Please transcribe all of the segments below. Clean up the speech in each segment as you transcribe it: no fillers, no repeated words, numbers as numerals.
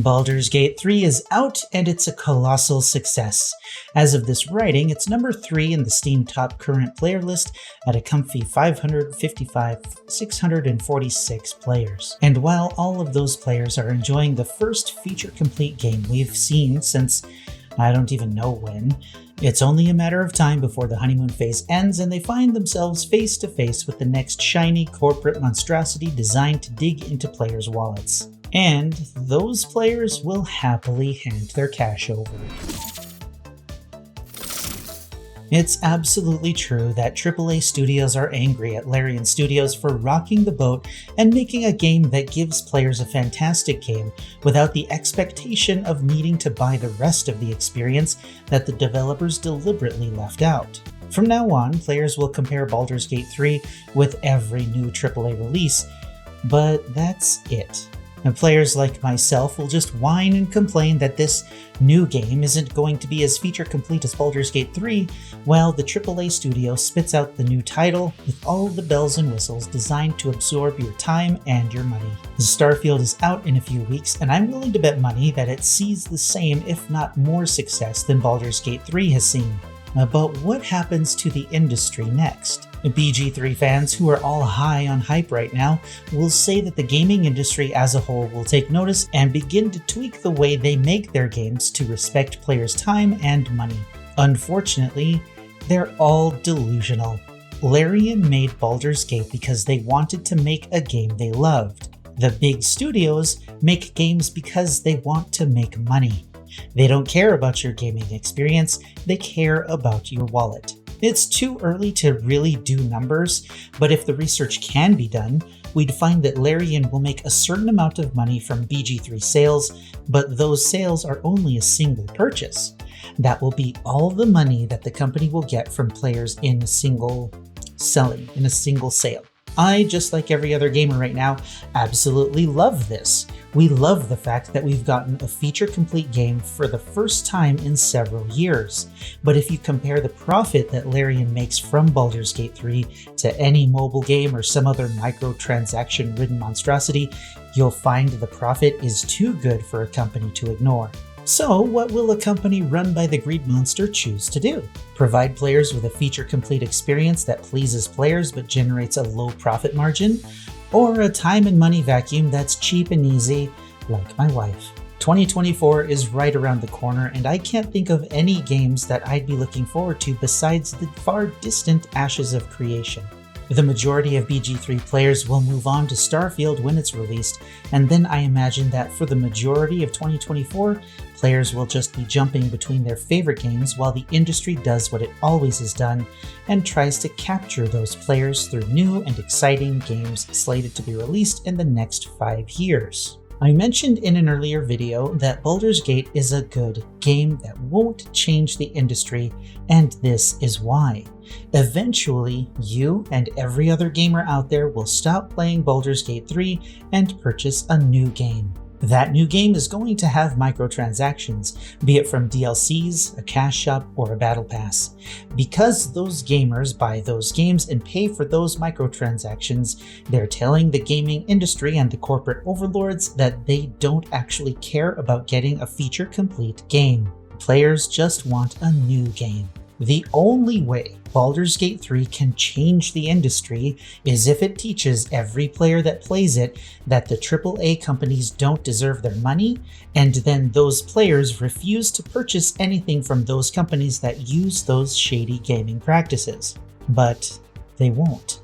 Baldur's Gate 3 is out and it's a colossal success. As of this writing, it's number 3 in the Steam top current player list at a comfy 646 players. And while all of those players are enjoying the first feature-complete game we've seen since I don't even know when, it's only a matter of time before the honeymoon phase ends and they find themselves face to face with the next shiny corporate monstrosity designed to dig into players' wallets. And those players will happily hand their cash over. It's absolutely true that AAA Studios are angry at Larian Studios for rocking the boat and making a game that gives players a fantastic game without the expectation of needing to buy the rest of the experience that the developers deliberately left out. From now on, players will compare Baldur's Gate 3 with every new AAA release, but that's it. And players like myself will just whine and complain that this new game isn't going to be as feature complete as Baldur's Gate 3, while the AAA studio spits out the new title with all the bells and whistles designed to absorb your time and your money. Starfield is out in a few weeks, and I'm willing to bet money that it sees the same, if not more success than Baldur's Gate 3 has seen. But what happens to the industry next? BG3 fans who are all high on hype right now will say that the gaming industry as a whole will take notice and begin to tweak the way they make their games to respect players' time and money. Unfortunately, they're all delusional. Larian made Baldur's Gate because they wanted to make a game they loved. The big studios make games because they want to make money. They don't care about your gaming experience, they care about your wallet. It's too early to really do numbers, but if the research can be done, we'd find that Larian will make a certain amount of money from BG3 sales, but those sales are only a single purchase. That will be all the money that the company will get from players in a single sale. I, just like every other gamer right now, absolutely love this. We love the fact that we've gotten a feature-complete game for the first time in several years. But if you compare the profit that Larian makes from Baldur's Gate 3 to any mobile game or some other microtransaction-ridden monstrosity, you'll find the profit is too good for a company to ignore. So what will a company run by the greed monster choose to do? Provide players with a feature-complete experience that pleases players but generates a low profit margin? Or a time and money vacuum that's cheap and easy, like my wife? 2024 is right around the corner, and I can't think of any games that I'd be looking forward to besides the far distant Ashes of Creation. The majority of BG3 players will move on to Starfield when it's released, and then I imagine that for the majority of 2024, players will just be jumping between their favorite games while the industry does what it always has done and tries to capture those players through new and exciting games slated to be released in the next 5 years. I mentioned in an earlier video that Baldur's Gate is a good game that won't change the industry, and this is why. Eventually, you and every other gamer out there will stop playing Baldur's Gate 3 and purchase a new game. That new game is going to have microtransactions, be it from DLCs, a cash shop, or a battle pass. Because those gamers buy those games and pay for those microtransactions, they're telling the gaming industry and the corporate overlords that they don't actually care about getting a feature-complete game. Players just want a new game. The only way Baldur's Gate 3 can change the industry is if it teaches every player that plays it that the AAA companies don't deserve their money, and then those players refuse to purchase anything from those companies that use those shady gaming practices. But they won't.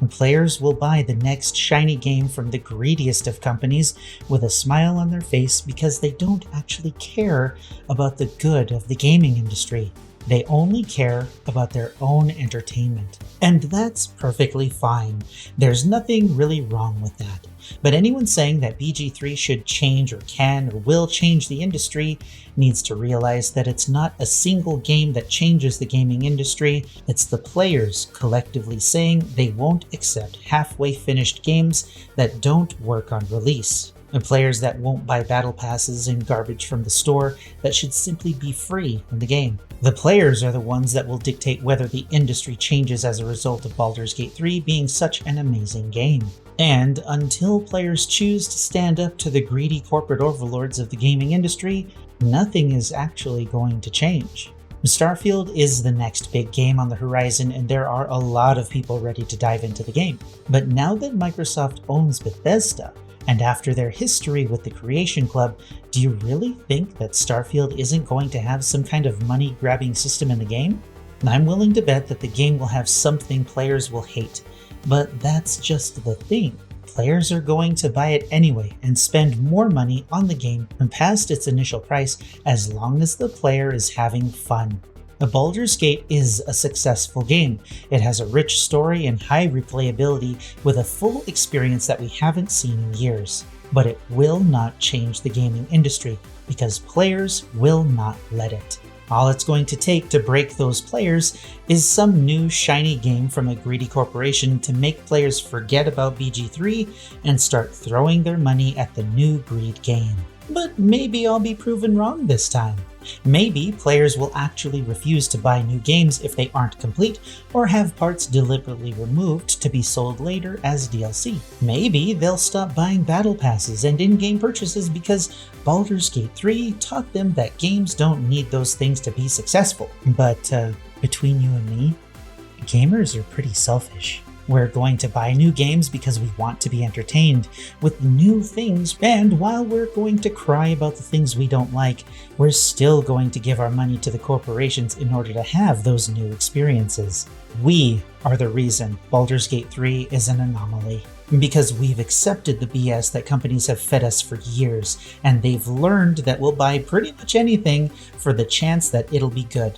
Players will buy the next shiny game from the greediest of companies with a smile on their face because they don't actually care about the good of the gaming industry. They only care about their own entertainment. And that's perfectly fine. There's nothing really wrong with that. But anyone saying that BG3 should change or can or will change the industry needs to realize that it's not a single game that changes the gaming industry. It's the players collectively saying they won't accept halfway finished games that don't work on release. And players that won't buy battle passes and garbage from the store that should simply be free in the game. The players are the ones that will dictate whether the industry changes as a result of Baldur's Gate 3 being such an amazing game. And until players choose to stand up to the greedy corporate overlords of the gaming industry, nothing is actually going to change. Starfield is the next big game on the horizon, and there are a lot of people ready to dive into the game. But now that Microsoft owns Bethesda, and after their history with the Creation Club, do you really think that Starfield isn't going to have some kind of money-grabbing system in the game? I'm willing to bet that the game will have something players will hate, but that's just the thing. Players are going to buy it anyway and spend more money on the game than past its initial price as long as the player is having fun. Baldur's Gate is a successful game. It has a rich story and high replayability with a full experience that we haven't seen in years. But it will not change the gaming industry because players will not let it. All it's going to take to break those players is some new shiny game from a greedy corporation to make players forget about BG3 and start throwing their money at the new greed game. But maybe I'll be proven wrong this time. Maybe players will actually refuse to buy new games if they aren't complete or have parts deliberately removed to be sold later as DLC. Maybe they'll stop buying battle passes and in-game purchases because Baldur's Gate 3 taught them that games don't need those things to be successful. But between you and me, gamers are pretty selfish. We're going to buy new games because we want to be entertained with new things, and while we're going to cry about the things we don't like, we're still going to give our money to the corporations in order to have those new experiences. We are the reason Baldur's Gate 3 is an anomaly. Because we've accepted the BS that companies have fed us for years, and they've learned that we'll buy pretty much anything for the chance that it'll be good.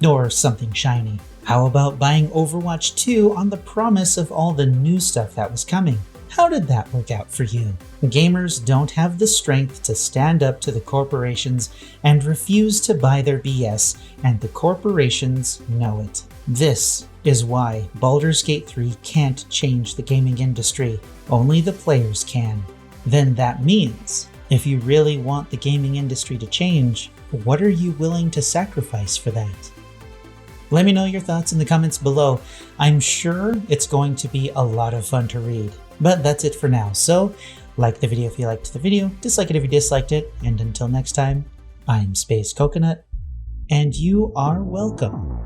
Or something shiny. How about buying Overwatch 2 on the promise of all the new stuff that was coming? How did that work out for you? Gamers don't have the strength to stand up to the corporations and refuse to buy their BS, and the corporations know it. This is why Baldur's Gate 3 can't change the gaming industry. Only the players can. Then that means, if you really want the gaming industry to change, what are you willing to sacrifice for that? Let me know your thoughts in the comments below. I'm sure it's going to be a lot of fun to read. But that's it for now. So, like the video if you liked the video, dislike it if you disliked it, and until next time, I'm Space Coconut, and you are welcome.